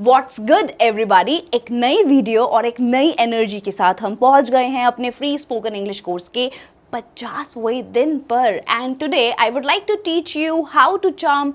What's good everybody, एक नई video और एक नई एनर्जी के साथ हम पहुंच गए हैं अपने फ्री स्पोकन इंग्लिश कोर्स के 50वें दिन पर। And today I would like to teach you how to charm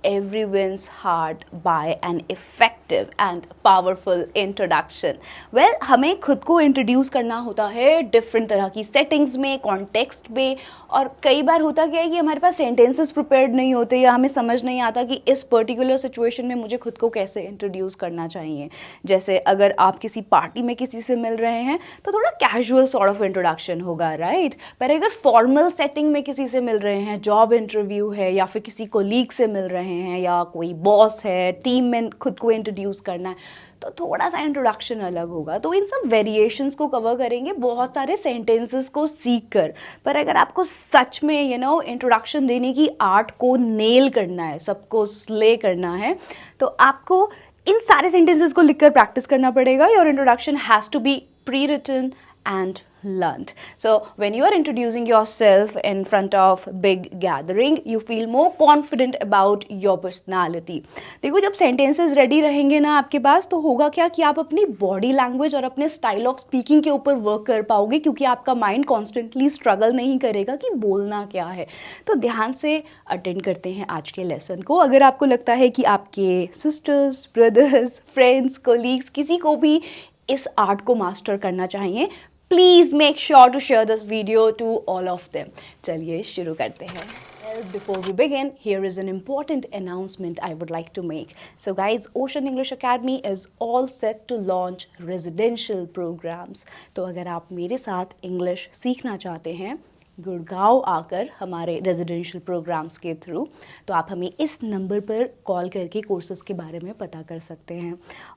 everyone's heart by an effective and powerful introduction. Well, हमें खुद को इंट्रोड्यूस करना होता है डिफरेंट तरह की सेटिंग्स में, कॉन्टेक्स्ट में, और कई बार होता क्या है कि हमारे पास सेंटेंसेस प्रिपेयर्ड नहीं होते या हमें समझ नहीं आता कि इस पर्टिकुलर सिचुएशन में मुझे खुद को कैसे इंट्रोड्यूस करना चाहिए। जैसे अगर आप किसी पार्टी में किसी से मिल रहे हैं तो थोड़ा कैजुअल सॉर्ट ऑफ इंट्रोडक्शन होगा, राइट? पर अगर फॉर्मल सेटिंग में किसी से मिल रहे हैं, जॉब इंटरव्यू है या फिर किसी कोलीग से मिल रहे हैं या कोई बॉस है, टीम में खुद को इंट्रोड्यूस करना है, तो थोड़ा सा इंट्रोडक्शन अलग होगा। तो इन सब वेरिएशंस को कवर करेंगे बहुत सारे सेंटेंसेस को सीख कर। पर अगर आपको सच में इंट्रोडक्शन देने की आर्ट को नेल करना है, सबको स्ले करना है, तो आपको इन सारे सेंटेंसेस को लिखकर प्रैक्टिस करना पड़ेगा। Your introduction has to be pre written and learned. So when you are introducing yourself in front of big gathering, you feel more confident about your personality. देखो, जब sentences ready रहेंगे ना आपके पास, तो होगा क्या कि आप अपनी body language और अपने style of speaking के ऊपर work कर पाओगे, क्योंकि आपका mind constantly struggle नहीं करेगा कि बोलना क्या है। तो ध्यान से attend करते हैं आज के lesson को। अगर आपको लगता है कि आपके sisters, brothers, friends, colleagues किसी को भी इस आर्ट को मास्टर करना चाहिए, please make sure to share this video to all of them. चलिए शुरू करते हैं। Well, before we begin, here is an important announcement I would like to make. So guys, Ocean English Academy is all set to launch residential programs. तो अगर आप मेरे साथ English सीखना चाहते हैं गुड़गांव आकर हमारे रेजिडेंशियल प्रोग्राम्स के थ्रू, तो आप हमें इस नंबर पर कॉल करके कोर्सेज़ के बारे में पता कर सकते हैं।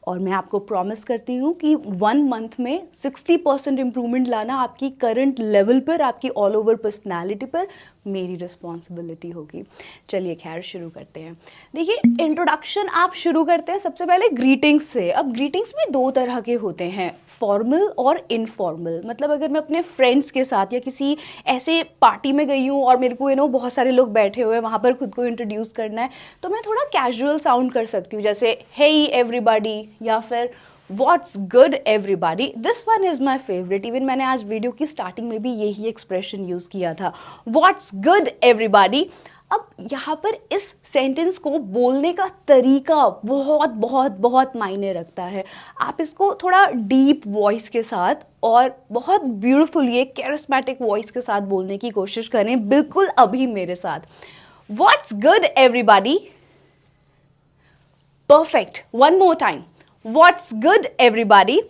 और मैं आपको प्रॉमिस करती हूँ कि 1 मंथ में 60% इम्प्रूवमेंट लाना आपकी करंट लेवल पर, आपकी ऑल ओवर पर्सनैलिटी पर मेरी रिस्पॉन्सिबिलिटी होगी। चलिए खैर शुरू करते हैं। देखिए, इंट्रोडक्शन आप शुरू करते हैं सबसे पहले ग्रीटिंग्स से। अब ग्रीटिंग्स भी 2 तरह के होते हैं, फॉर्मल और इनफॉर्मल। मतलब अगर मैं अपने फ्रेंड्स के साथ या किसी ऐसे पार्टी में गई हूँ और मेरे को बहुत सारे लोग बैठे हुए हैं, वहाँ पर खुद को इंट्रोड्यूस करना है, तो मैं थोड़ा कैजुअल साउंड कर सकती हूँ, जैसे हे एवरीबॉडी या फिर what's good everybody. This one is my favourite. Even मैंने आज वीडियो की स्टार्टिंग में भी यही एक्सप्रेशन यूज़ किया था, व्हाट्स गुड एवरीबॉडी। अब यहाँ पर इस सेंटेंस को बोलने का तरीका बहुत बहुत बहुत मायने रखता है। आप इसको थोड़ा डीप वॉइस के साथ और बहुत ब्यूटीफुली एक कैरिस्मेटिक वॉइस के साथ बोलने की कोशिश करें, बिल्कुल अभी मेरे साथ। What's good everybody. Perfect. One more time. What's good everybody.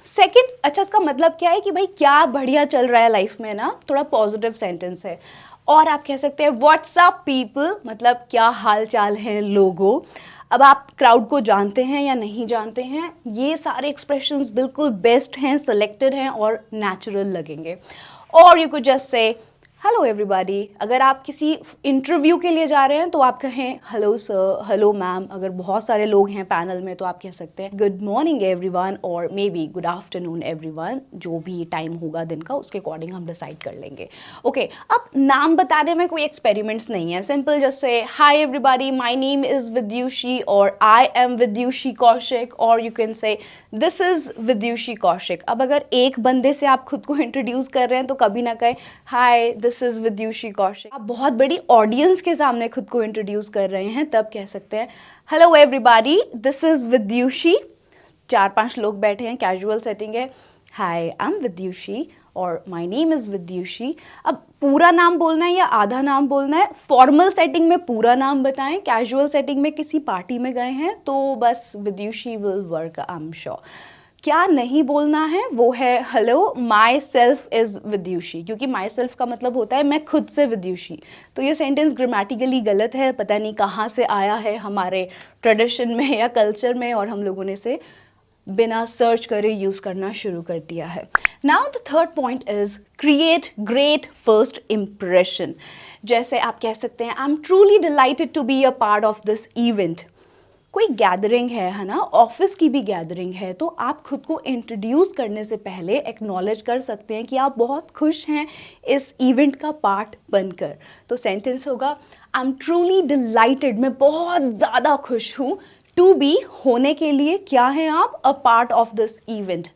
Second, अच्छा इसका मतलब क्या है कि भाई क्या बढ़िया चल रहा है लाइफ में ना, थोड़ा पॉजिटिव सेंटेंस है। और आप कह सकते हैं व्हाट्स अप पीपल, मतलब क्या हाल चाल है लोगों। अब आप क्राउड को जानते हैं या नहीं जानते हैं, ये सारे एक्सप्रेशंस बिल्कुल बेस्ट हैं, सेलेक्टेड हैं और नेचुरल लगेंगे। और you could just say hello everybody. अगर आप किसी इंटरव्यू के लिए जा रहे हैं तो आप कहें हेलो सर, हेलो मैम। अगर बहुत सारे लोग हैं पैनल में तो आप कह सकते हैं गुड मॉर्निंग एवरीवन और may be good afternoon everyone. जो भी टाइम होगा दिन का उसके अकॉर्डिंग हम डिसाइड कर लेंगे। ओके, अब नाम बताने में कोई एक्सपेरिमेंट्स नहीं है। Simple just say hi everybody, my name is Vidyushi और आई एम विद्युषी कौशिक, और you can say this is Vidyushi Kaushik. अब अगर एक बंदे से आप खुद को इंट्रोड्यूस कर रहे हैं तो कभी ना कहें hi this is Vidyushi Kaushik. आप बहुत बड़ी ऑडियंस के सामने खुद को इंट्रोड्यूस कर रहे हैं तब कह सकते हैं हेलो एवरीबॉडी, दिस इज़ विद्युषी। 4-5 लोग बैठे हैं, कैजुअल सेटिंग है, हाय आई एम विद्युषी और माय नेम इज़ विद्युषी। अब पूरा नाम बोलना है या आधा नाम बोलना है? फॉर्मल सेटिंग में पूरा नाम बताएं, कैजुअल सेटिंग में किसी पार्टी में गए हैं तो बस Vidyushi will work, I am sure. क्या नहीं बोलना है वो है hello myself is Vidyushi, क्योंकि माई सेल्फ का मतलब होता है मैं खुद से विद्युषी। तो ये सेंटेंस ग्रामेटिकली गलत है, पता नहीं कहाँ से आया है हमारे ट्रेडिशन में या कल्चर में, और हम लोगों ने इसे बिना सर्च करे यूज़ करना शुरू कर दिया है। Now the third point is create great first impression. जैसे आप कह सकते हैं I am truly delighted to be a part of this event. कोई गैदरिंग है ना, ऑफिस की भी गैदरिंग है, तो आप खुद को इंट्रोड्यूस करने से पहले एक्नॉलेज कर सकते हैं कि आप बहुत खुश हैं इस इवेंट का पार्ट बनकर। तो सेंटेंस होगा आई एम ट्रूली डिलाइटेड, मैं बहुत ज़्यादा खुश हूँ टू बी होने के लिए क्या है आप? A part of this event.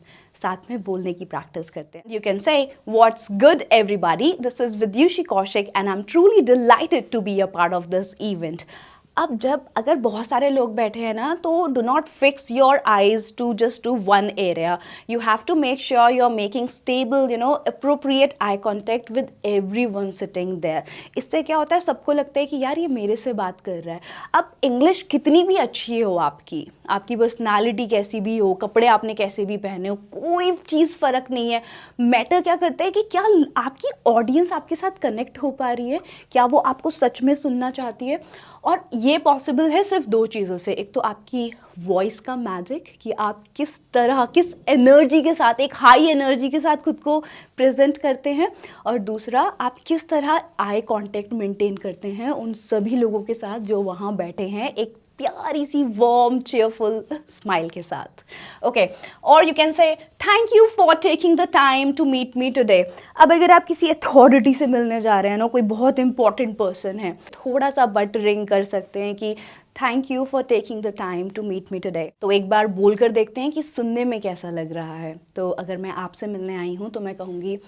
साथ में बोलने की प्रैक्टिस करते हैं। You can say what's good everybody, this is Vidyushi Kaushik and I am truly delighted to be a part of this event. अब जब अगर बहुत सारे लोग बैठे हैं ना, तो do not fix your eyes to just to one area. You have to make sure you are making stable appropriate eye contact with everyone sitting there. इससे क्या होता है, सबको लगता है कि यार ये मेरे से बात कर रहा है। अब इंग्लिश कितनी भी अच्छी हो आपकी पर्सनालिटी कैसी भी हो, कपड़े आपने कैसे भी पहने हो, कोई चीज़ फ़र्क नहीं है। मैटर क्या करता है कि क्या आपकी ऑडियंस आपके साथ कनेक्ट हो पा रही है, क्या वो आपको सच में सुनना चाहती है। और ये पॉसिबल है सिर्फ दो चीज़ों से। एक तो आपकी वॉइस का मैजिक, कि आप किस तरह, किस एनर्जी के साथ, एक हाई एनर्जी के साथ खुद को प्रेजेंट करते हैं, और दूसरा आप किस तरह आई कांटेक्ट मेंटेन करते हैं उन सभी लोगों के साथ जो वहाँ बैठे हैं, एक प्यारी सी वार्म चेयरफुल स्माइल के साथ। ओके, और you can say thank you for taking the time to meet me today. अब अगर आप किसी अथॉरिटी से मिलने जा रहे हैं ना, कोई बहुत इंपॉर्टेंट पर्सन है, थोड़ा सा बट रिंग कर सकते हैं कि thank you for taking the time to meet me today. तो एक बार बोल कर देखते हैं कि सुनने में कैसा लग रहा है। तो अगर मैं आपसे मिलने आई हूँ तो मैं कहूँगी,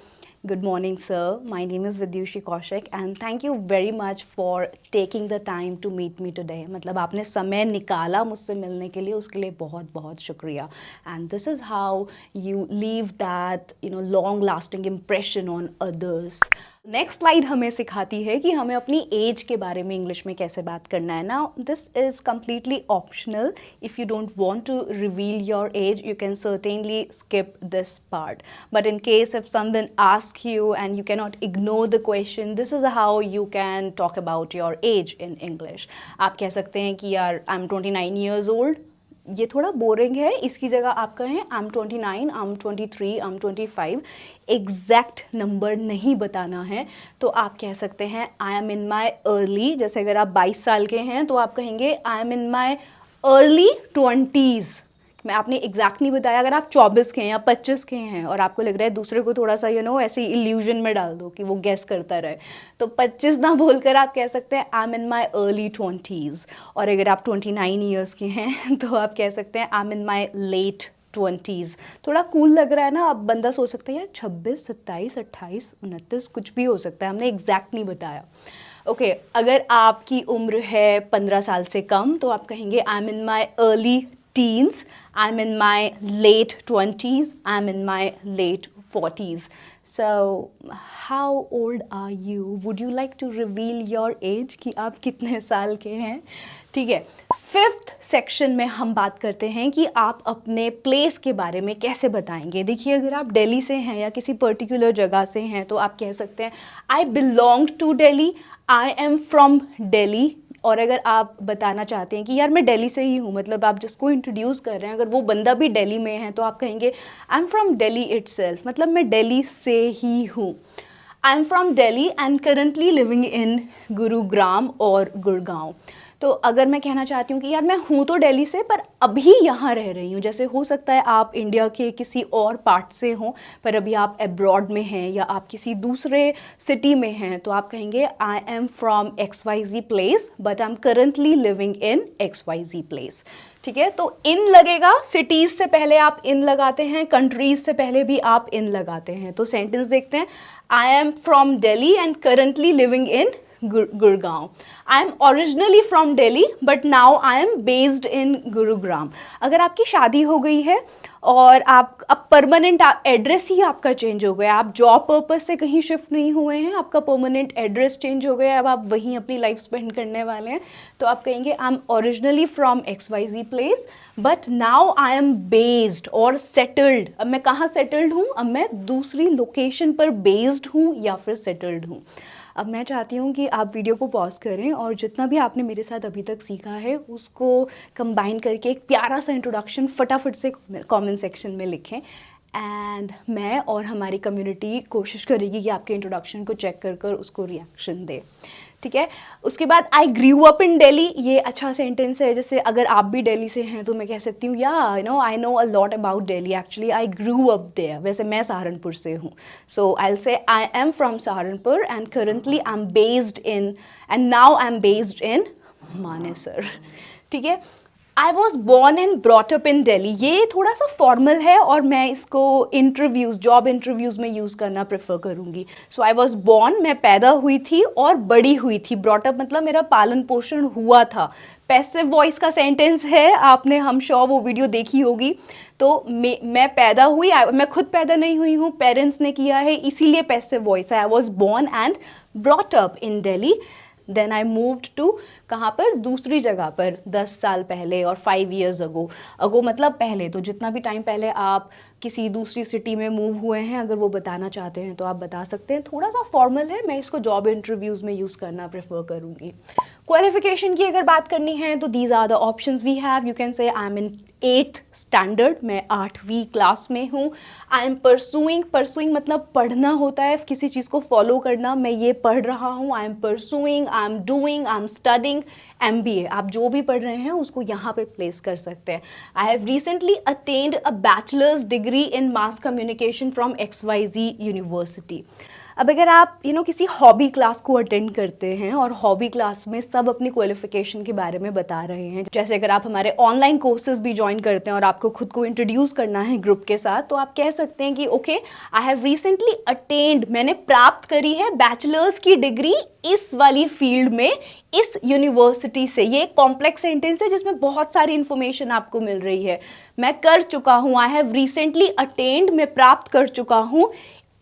Good morning, sir. My name is Vidyushi Kaushik and thank you very much for taking the time to meet me today. मतलब आपने समय निकाला मुझसे मिलने के लिए, उसके लिए बहुत बहुत शुक्रिया। And this is how you leave that long lasting impression on others. Next slide हमें सिखाती है कि हमें अपनी एज के बारे में इंग्लिश में कैसे बात करना है। ना this is completely optional. If you don't want to reveal your age, you can certainly skip this part, but in case if someone ask you and you can not ignore the question, this is how you can talk about your age in English. आप कह सकते हैं कि यार I am 29 years old, ये थोड़ा boring है, इसकी जगह आप कहें I am 29, I am 23, I am 25। Exact number नहीं बताना है तो आप कह सकते हैं I am in my early. जैसे अगर आप 22 साल के हैं तो आप कहेंगे आई am in my early 20s। मैं आपने एग्जैक्ट नहीं बताया। अगर आप 24 के हैं या 25 के हैं और आपको लग रहा है दूसरे को थोड़ा सा ऐसे इल्यूजन में डाल दो कि वो गेस करता रहे, तो 25 ना बोलकर आप कह सकते हैं I am in my early 20s। और अगर आप 29 ईयर्स के हैं तो आप कह सकते हैं I am in my late 20s। थोड़ा कूल लग रहा है ना। अब बंदा सोच सकता है यार 26, 27, 28, 29 कुछ भी हो सकता है, हमने एग्जैक्ट नहीं बताया। ओके, अगर आपकी उम्र है 15 साल से कम तो आप कहेंगे आई am in my early teens, I'm in my late 20s, I'm in my late 40s. So, how old are you? Would you like to reveal your age कि आप कितने साल के हैं? ठीक है, 5th सेक्शन में हम बात करते हैं कि आप अपने प्लेस के बारे में कैसे बताएंगे। देखिए, अगर आप दिल्ली से हैं या किसी पर्टिकुलर जगह से हैं तो आप कह सकते हैं I belong to Delhi, I am from Delhi. और अगर आप बताना चाहते हैं कि यार मैं दिल्ली से ही हूँ, मतलब आप जिसको इंट्रोड्यूस कर रहे हैं अगर वो बंदा भी दिल्ली में है तो आप कहेंगे आई एम फ्रॉम दिल्ली इटसेल्फ, मतलब मैं दिल्ली से ही हूँ। आई am from Delhi and currently living in Gurugram और गुड़गांव। तो अगर मैं कहना चाहती हूँ कि यार मैं हूँ तो दिल्ली से पर अभी यहाँ रह रही हूँ, जैसे हो सकता है आप इंडिया के किसी और पार्ट से हों पर अभी आप अब्रॉड में हैं या आप किसी दूसरे सिटी में हैं, तो आप कहेंगे आई am from XYZ place but I am currently living in XYZ place. ठीक है, तो इन लगेगा, सिटीज़ से पहले आप इन लगाते हैं, कंट्रीज से पहले भी आप इन लगाते हैं। तो सेंटेंस देखते हैं, I am from Delhi and currently living in Gurgaon. I am originally from Delhi, but now I am based in Gurugram. अगर आपकी शादी हो गई है और आप अब परमानेंट एड्रेस ही आपका चेंज हो गया, आप जॉब पर्पस से कहीं शिफ्ट नहीं हुए हैं, आपका परमानेंट एड्रेस चेंज हो गया, अब आप वहीं अपनी लाइफ स्पेंड करने वाले हैं, तो आप कहेंगे I am originally from XYZ place but now I am based और सेटल्ड। अब मैं कहाँ सेटल्ड हूँ? अब मैं दूसरी लोकेशन पर बेस्ड हूँ या फिर सेटल्ड हूँ। अब मैं चाहती हूँ कि आप वीडियो को पॉज करें और जितना भी आपने मेरे साथ अभी तक सीखा है उसको कंबाइन करके एक प्यारा सा इंट्रोडक्शन फटाफट से कमेंट सेक्शन में लिखें एंड मैं और हमारी कम्युनिटी कोशिश करेगी कि आपके इंट्रोडक्शन को चेक कर कर उसको रिएक्शन दे। ठीक है, उसके बाद आई ग्रू अप इन दिल्ली, ये अच्छा सेंटेंस है। जैसे अगर आप भी दिल्ली से हैं तो मैं कह सकती हूँ या I know a lot about Delhi, actually I grew up there. वैसे मैं सहारनपुर से हूँ, so I will say I am from Saharanpur and currently I am based in and now I am based in Manesar. ठीक है, I was born and brought up in Delhi. ये थोड़ा सा formal है और मैं इसको इंटरव्यूज़, जॉब इंटरव्यूज़ में यूज़ करना प्रेफर करूँगी। सो आई वॉज बॉर्न, मैं पैदा हुई थी और बड़ी हुई थी। ब्रॉट अप मतलब मेरा पालन पोषण हुआ था। पैसिव वॉइस का सेंटेंस है, आपने हम श्योर वो वीडियो देखी होगी। तो मैं पैदा हुई, मैं खुद पैदा नहीं हुई हूँ, पेरेंट्स ने किया है, इसीलिए पैसिव वॉइस है। I was born and brought up in Delhi. Then I moved to, कहाँ पर, दूसरी जगह पर 10 साल पहले और 5 years अगो। अगो मतलब पहले, तो जितना भी टाइम पहले आप किसी दूसरी सिटी में मूव हुए हैं, अगर वो बताना चाहते हैं तो आप बता सकते हैं। थोड़ा सा फॉर्मल है, मैं इसको जॉब इंटरव्यूज़ में यूज़ करना प्रेफर करूँगी। क्वालिफिकेशन की अगर बात करनी है तो these are the options we have. You can say I am in 8th standard, मैं 8वीं क्लास में हूँ। आई एम परसुइंग मतलब पढ़ना होता है, किसी चीज़ को फॉलो करना। मैं ये पढ़ रहा हूँ, I am pursuing, I am doing, I am studying MBA। आप जो भी पढ़ रहे हैं उसको यहाँ पे प्लेस कर सकते हैं। I have recently attend a bachelors degree in mass communication from XYZ university. अब अगर आप किसी हॉबी क्लास को अटेंड करते हैं और हॉबी क्लास में सब अपनी क्वालिफिकेशन के बारे में बता रहे हैं, जैसे अगर आप हमारे ऑनलाइन कोर्सेज भी ज्वाइन करते हैं और आपको खुद को इंट्रोड्यूस करना है ग्रुप के साथ, तो आप कह सकते हैं कि okay, I have recently attend, मैंने प्राप्त करी है बैचलर्स की डिग्री इस वाली फील्ड में, इस यूनिवर्सिटी से। ये एक कॉम्प्लेक्स सेंटेंस है जिसमें बहुत सारी इंफॉर्मेशन आपको मिल रही है। मैं कर चुका हूँ, आई हैव रिसेंटली अटेन्ड, मैं प्राप्त कर चुका हूँ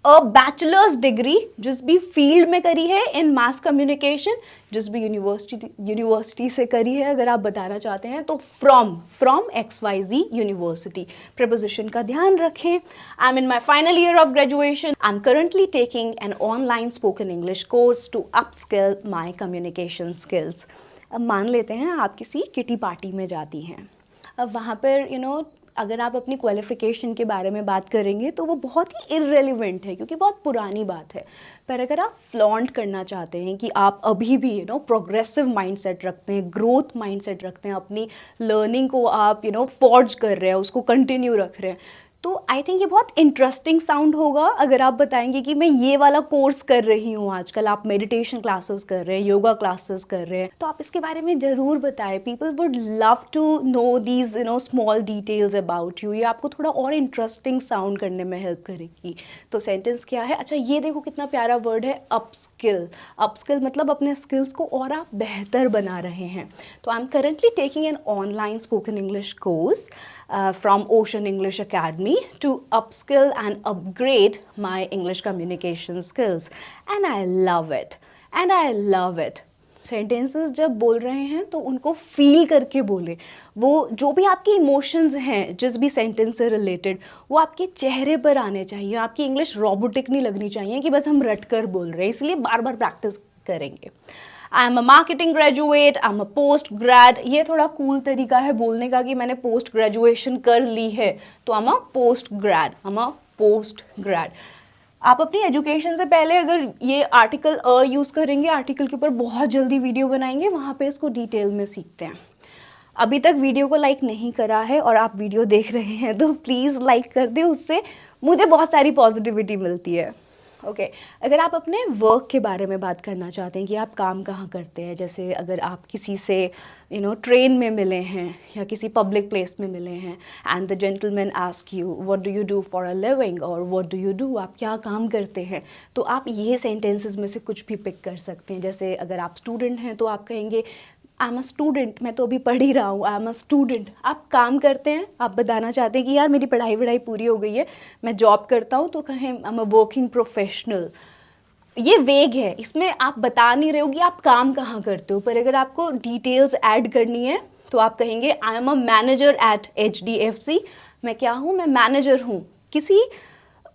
अ बैचलर्स डिग्री, जिस भी फील्ड में करी है, इन मास कम्युनिकेशन, जिस भी यूनिवर्सिटी से करी है। अगर आप बताना चाहते हैं तो फ्रॉम XYZ यूनिवर्सिटी। प्रपोजिशन का ध्यान रखें। I am in my final year of graduation. I am currently taking an online spoken English course to upskill my communication skills. अब मान लेते हैं आप किसी किटी पार्टी में जाती हैं। अब वहाँ पर अगर आप अपनी क्वालिफ़िकेशन के बारे में बात करेंगे तो वो बहुत ही इररेलेवेंट है, क्योंकि बहुत पुरानी बात है। पर अगर आप फ्लॉन्ट करना चाहते हैं कि आप अभी भी प्रोग्रेसिव माइंडसेट रखते हैं, ग्रोथ माइंडसेट रखते हैं, अपनी लर्निंग को आप फॉर्ज कर रहे हैं, उसको कंटिन्यू रख रहे हैं, तो आई थिंक ये बहुत इंटरेस्टिंग साउंड होगा अगर आप बताएंगे कि मैं ये वाला कोर्स कर रही हूँ आजकल। आप मेडिटेशन क्लासेस कर रहे हैं, योगा क्लासेस कर रहे हैं, तो आप इसके बारे में ज़रूर बताएं। People would love to know these small details about you. ये आपको थोड़ा और इंटरेस्टिंग साउंड करने में हेल्प करेगी। तो सेंटेंस क्या है? अच्छा, ये देखो कितना प्यारा वर्ड है, अपस्किल। अपस्किल मतलब अपने स्किल्स को और आप बेहतर बना रहे हैं। तो I am currently taking an online spoken English course from Ocean English Academy to upskill and upgrade my English communication skills, and I love it, and I love it. Sentences जब बोल रहे हैं तो उनको फील करके बोले। वो जो भी आपके इमोशंस हैं जिस भी सेंटेंस से रिलेटेड, वो आपके चेहरे पर आने चाहिए। आपकी इंग्लिश रोबोटिक नहीं लगनी चाहिए कि बस हम रट कर बोल रहे हैं, इसलिए बार बार प्रैक्टिस करेंगे। आई am a marketing graduate, I am a post grade. ये थोड़ा कूल तरीका है बोलने का कि मैंने पोस्ट ग्रेजुएशन कर ली है, तो I am a post grade, I am a post grade. आप अपनी एजुकेशन से पहले अगर ये आर्टिकल यूज़ करेंगे, आर्टिकल के ऊपर बहुत जल्दी वीडियो बनाएंगे, वहाँ पे इसको डिटेल में सीखते हैं। अभी तक वीडियो को लाइक नहीं करा है और आप वीडियो देख रहे हैं तो प्लीज़ लाइक कर दें, उससे मुझे बहुत सारी पॉजिटिविटी मिलती है। ओके, अगर आप अपने वर्क के बारे में बात करना चाहते हैं कि आप काम कहाँ करते हैं, जैसे अगर आप किसी से ट्रेन में मिले हैं या किसी पब्लिक प्लेस में मिले हैं, and the gentleman ask you what do you do for a living, और व्हाट डू यू डू, आप क्या काम करते हैं, तो आप ये सेंटेंसेस में से कुछ भी पिक कर सकते हैं। जैसे अगर आप स्टूडेंट हैं तो आप कहेंगे आई एम अ स्टूडेंट, मैं तो अभी पढ़ ही रहा हूँ, आई एम अ स्टूडेंट। आप काम करते हैं, आप बताना चाहते हैं कि यार मेरी पढ़ाई वढ़ाई पूरी हो गई है, मैं जॉब करता हूँ, तो कहें आई एम अ वर्किंग प्रोफेशनल। ये वेग है, इसमें आप बता नहीं रहे हो कि आप काम कहाँ करते हो, पर अगर आपको डिटेल्स ऐड करनी है तो आप कहेंगे आई am a manager eight HDFC। मैं क्या हूँ? मैं मैनेजर हूँ। किसी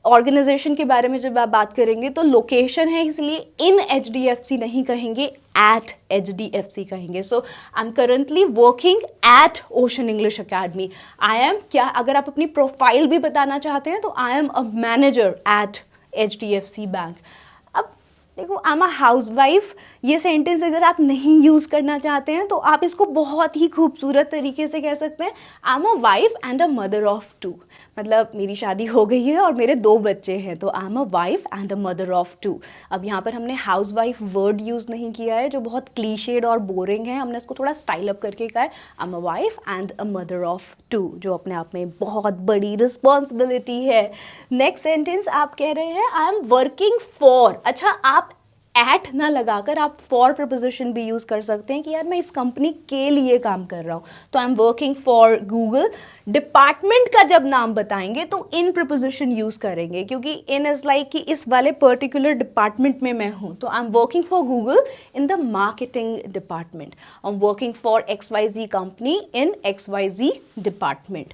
ऑर्गेनाइजेशन के बारे में जब आप बात करेंगे तो लोकेशन है, इसलिए इन HDFC नहीं कहेंगे, एट HDFC कहेंगे। So I am currently working at Ocean English Academy. I am क्या, अगर आप अपनी प्रोफाइल भी बताना चाहते हैं तो I am a manager eight HDFC bank. अब देखो, आई एम अ हाउस वाइफ, ये सेंटेंस अगर आप नहीं यूज़ करना चाहते हैं तो आप इसको बहुत ही खूबसूरत तरीके से कह सकते हैं, I am a wife and a mother of two. मतलब मेरी शादी हो गई है और मेरे 2 बच्चे हैं, तो I am a wife and a mother of two. अब यहाँ पर हमने हाउस वाइफ वर्ड यूज़ नहीं किया है जो बहुत क्लीशेड और बोरिंग है, हमने इसको थोड़ा स्टाइल अप करके कहा है, I am a wife and a mother of two, जो अपने आप में बहुत बड़ी रिस्पॉन्सिबिलिटी है। नेक्स्ट सेंटेंस आप कह रहे हैं आई एम वर्किंग फॉर। अच्छा, आप एट ना लगाकर आप फॉर प्रपोजिशन भी यूज़ कर सकते हैं कि यार मैं इस कंपनी के लिए काम कर रहा हूँ, तो I am working for Google. Department का जब नाम बताएंगे तो इन प्रपोजिशन यूज़ करेंगे, क्योंकि इन इज़ लाइक कि इस वाले पर्टिकुलर डिपार्टमेंट में मैं हूँ, तो I am working for Google in the marketing department, I am working for XYZ company in XYZ department.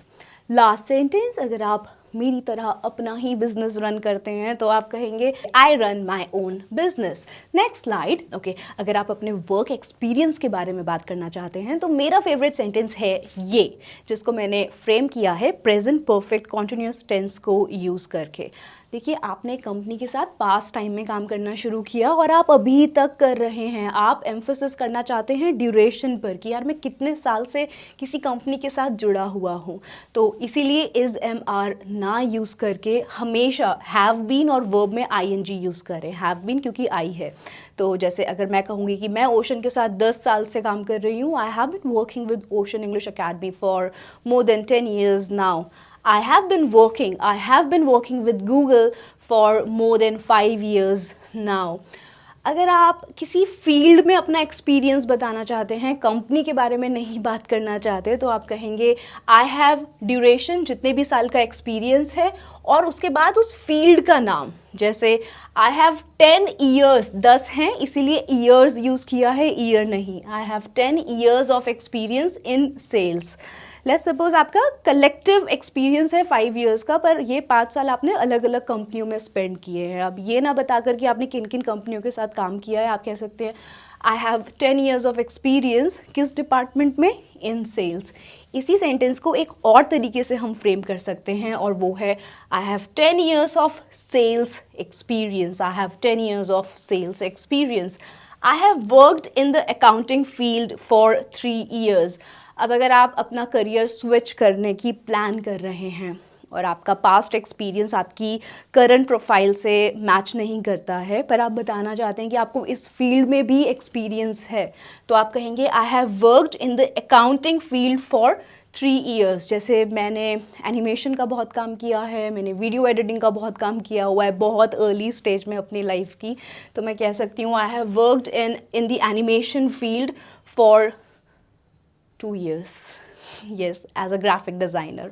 Last sentence, अगर आप मेरी तरह अपना ही बिजनेस रन करते हैं तो आप कहेंगे I run my own business. Next slide. Okay, अगर आप अपने वर्क एक्सपीरियंस के बारे में बात करना चाहते हैं तो मेरा फेवरेट सेंटेंस है ये, जिसको मैंने फ्रेम किया है प्रेजेंट परफेक्ट कॉन्टिन्यूस टेंस को यूज़ करके। देखिए, आपने कंपनी के साथ पास्ट टाइम में काम करना शुरू किया और आप अभी तक कर रहे हैं, आप एम्फोसिस करना चाहते हैं ड्यूरेशन पर कि यार मैं कितने साल से किसी कंपनी के साथ जुड़ा हुआ हूँ, तो इसीलिए इज़ एम आर ना यूज़ करके हमेशा हैव बीन और वर्ब में ING यूज़ करें। हैव बीन क्योंकि आई है, तो जैसे अगर मैं कहूँगी कि मैं ओशन के साथ 10 साल से काम कर रही हूँ, I have been working with Ocean English Academy for more than 10 years now. I have been working with Google for more than 5 years now. अगर आप किसी फील्ड में अपना एक्सपीरियंस बताना चाहते हैं, कंपनी के बारे में नहीं बात करना चाहते, तो आप कहेंगे आई हैव ड्यूरेशन, जितने भी साल का एक्सपीरियंस है, और उसके बाद उस फील्ड का नाम। जैसे आई हैव 10 years, 10 हैं इसीलिए ईयर्स यूज़ किया है, ईयर नहीं। I have 10 years of experience in sales. Let's suppose आपका कलेक्टिव एक्सपीरियंस है 5 years का, पर ये 5 साल आपने अलग अलग कंपनियों में स्पेंड किए हैं। अब ये ना बताकर कि आपने किन किन कंपनियों के साथ काम किया है, आप कह सकते हैं आई हैव 10 years ऑफ एक्सपीरियंस किस डिपार्टमेंट में, इन सेल्स। इसी सेंटेंस को एक और तरीके से हम फ्रेम कर सकते हैं और वो है I have 10 years of sales experience. I have 10 years of sales experience. I have worked in the accounting field for 3 years। अब अगर आप अपना करियर स्विच करने की प्लान कर रहे हैं और आपका पास्ट एक्सपीरियंस आपकी करंट प्रोफाइल से मैच नहीं करता है, पर आप बताना चाहते हैं कि आपको इस फील्ड में भी एक्सपीरियंस है, तो आप कहेंगे आई have worked in the accounting field for 3 years। जैसे मैंने एनिमेशन का बहुत काम किया है, मैंने वीडियो एडिटिंग का बहुत काम किया हुआ है बहुत अर्ली स्टेज में अपनी लाइफ की, तो मैं कह सकती हूँ I have worked in the animation field for 2 years, yes, as a graphic designer।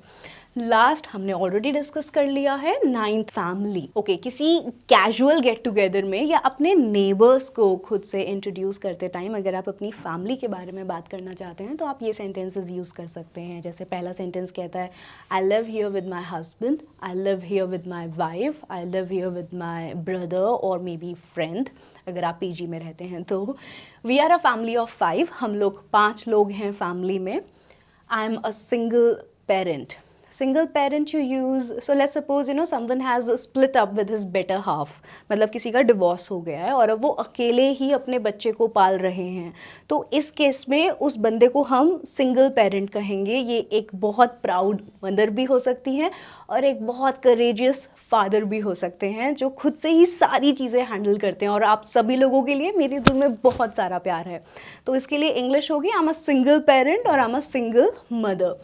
Last हमने ऑलरेडी डिस्कस कर लिया है 9th फैमिली। ओके, किसी कैजुअल गेट टुगेदर में या अपने नेबर्स को खुद से इंट्रोड्यूस करते टाइम अगर आप अपनी फैमिली के बारे में बात करना चाहते हैं तो आप ये सेंटेंसेस यूज़ कर सकते हैं। जैसे पहला सेंटेंस कहता है I live here with my husband, I live here with my wife, I live here with my brother और मे बी फ्रेंड। अगर आप PG में रहते हैं तो we are a family of 5, हम लोग 5 लोग हैं फैमिली में। I am a single parent. Single parent you use, so let's suppose someone has split up with his better half, मतलब किसी का डिवोर्स हो गया है और अब वो अकेले ही अपने बच्चे को पाल रहे हैं, तो इस केस में उस बंदे को हम सिंगल पेरेंट कहेंगे। ये एक बहुत प्राउड मदर भी हो सकती हैं और एक बहुत करेजियस फादर भी हो सकते हैं जो खुद से ही सारी चीज़ें हैंडल करते हैं, और आप सभी लोगों के लिए मेरे दिल में बहुत सारा प्यार है। तो इसके लिए इंग्लिश होगी I am a single parent और I am a single mother.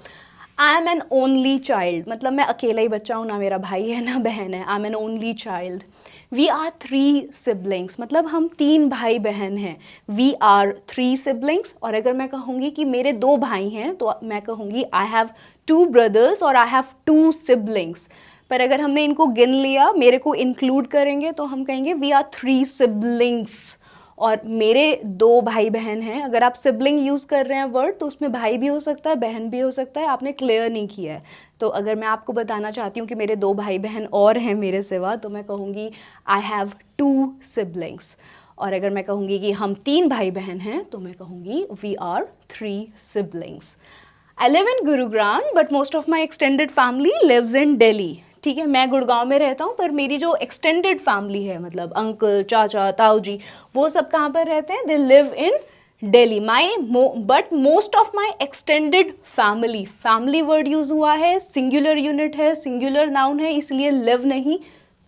I am an only child, मतलब मैं अकेला ही बच्चा हूँ, ना मेरा भाई है ना बहन है। I am an only child. We are 3 siblings, मतलब हम 3 भाई बहन हैं। We are 3 siblings। और अगर मैं कहूँगी कि मेरे 2 भाई हैं तो मैं कहूँगी आई हैव 2 brothers और आई हैव 2 siblings। पर अगर हमने इनको गिन लिया, मेरे को इंक्लूड करेंगे तो हम कहेंगे वी आर 3 siblings और मेरे 2 भाई बहन हैं। अगर आप सिबलिंग यूज़ कर रहे हैं वर्ड तो उसमें भाई भी हो सकता है, बहन भी हो सकता है, आपने क्लियर नहीं किया है। तो अगर मैं आपको बताना चाहती हूँ कि मेरे 2 भाई बहन और हैं मेरे सिवा, तो मैं कहूँगी आई हैव 2 siblings। और अगर मैं कहूँगी कि हम 3 भाई बहन हैं तो मैं कहूँगी we are 3 siblings। I live in Gurugram, but most of my extended family lives in Delhi। ठीक है, मैं गुड़गांव में रहता हूँ, पर मेरी जो एक्सटेंडेड फैमिली है, मतलब अंकल, चाचा, ताऊ जी, वो सब कहाँ पर रहते हैं? They live in Delhi. But most of my extended family word use हुआ है, सिंगुलर यूनिट है, सिंगुलर नाउन है, इसलिए लिव नहीं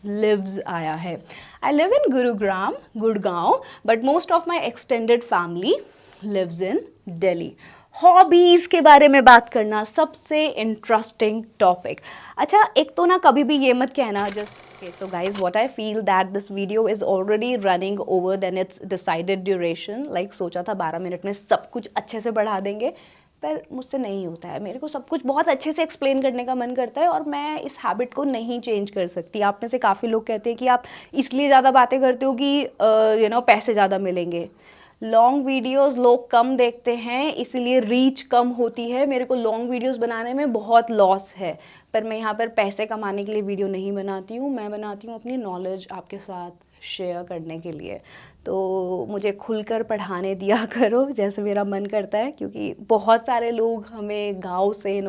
lives आया है. I live in Gurugram, Gurgaon, but most of my extended family lives in Delhi. Hobbies के बारे में बात करना सबसे इंटरेस्टिंग टॉपिक. अच्छा, एक तो ना कभी भी ये मत कहना just okay, so guys, what I feel that this video is already running over than its decided duration. Like सोचा था 12 मिनट में सब कुछ अच्छे से बढ़ा देंगे, पर मुझसे नहीं होता है. मेरे को सब कुछ बहुत अच्छे से एक्सप्लेन करने का मन करता है और मैं इस हैबिट को नहीं चेंज कर सकती. आप में से काफ़ी लोग कहते हैं कि आप इसलिए ज़्यादा बातें करते हो कि पैसे ज़्यादा मिलेंगे. लॉन्ग वीडियोस लोग कम देखते हैं, इसीलिए रीच कम होती है. मेरे को लॉन्ग वीडियोस बनाने में बहुत लॉस है, पर मैं यहाँ पर पैसे कमाने के लिए वीडियो नहीं बनाती हूँ. मैं बनाती हूँ अपनी नॉलेज आपके साथ शेयर करने के लिए. तो मुझे खुलकर पढ़ाने दिया करो जैसे मेरा मन करता है, क्योंकि बहुत सारे लोग हमें गांव से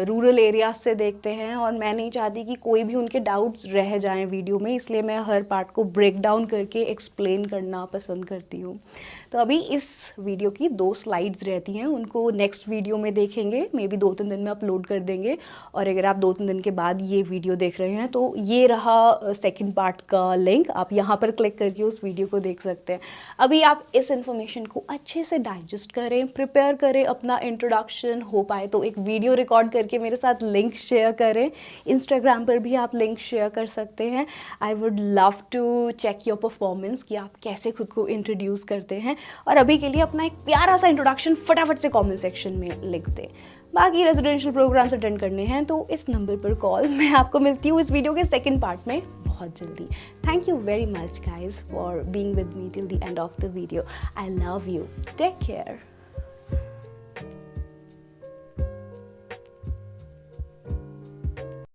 रूरल एरियाज से देखते हैं और मैं नहीं चाहती कि कोई भी उनके डाउट्स रह जाएं वीडियो में, इसलिए मैं हर पार्ट को ब्रेक डाउन करके एक्सप्लेन करना पसंद करती हूँ. तो अभी इस वीडियो की 2 स्लाइड्स रहती हैं, उनको नेक्स्ट वीडियो में देखेंगे, मे बी 2-3 दिन में अपलोड कर देंगे. और अगर आप 2-3 दिन के बाद ये वीडियो देख रहे हैं तो ये रहा सेकंड पार्ट का लिंक, आप यहाँ पर क्लिक करके उस वीडियो को देख सकते हैं. अभी आप इस इन्फॉर्मेशन को अच्छे से डाइजेस्ट करें, प्रिपेयर करें, अपना इंट्रोडक्शन हो पाए तो एक वीडियो रिकॉर्ड करके मेरे साथ लिंक शेयर करें. इंस्टाग्राम पर भी आप लिंक शेयर कर सकते हैं. I would love to check your performance कि आप कैसे खुद को इंट्रोड्यूस करते हैं. और अभी के लिए अपना एक प्यारा सा इंट्रोडक्शन फटाफट से कमेंट सेक्शन में लिख दें. बाकी रेजिडेंशियल प्रोग्राम्स अटेंड करने हैं तो इस नंबर पर कॉल. मैं आपको मिलती हूँ इस वीडियो के सेकंड पार्ट में बहुत जल्दी. Thank you very much guys for being with me till the end of the video. I love you. Take care.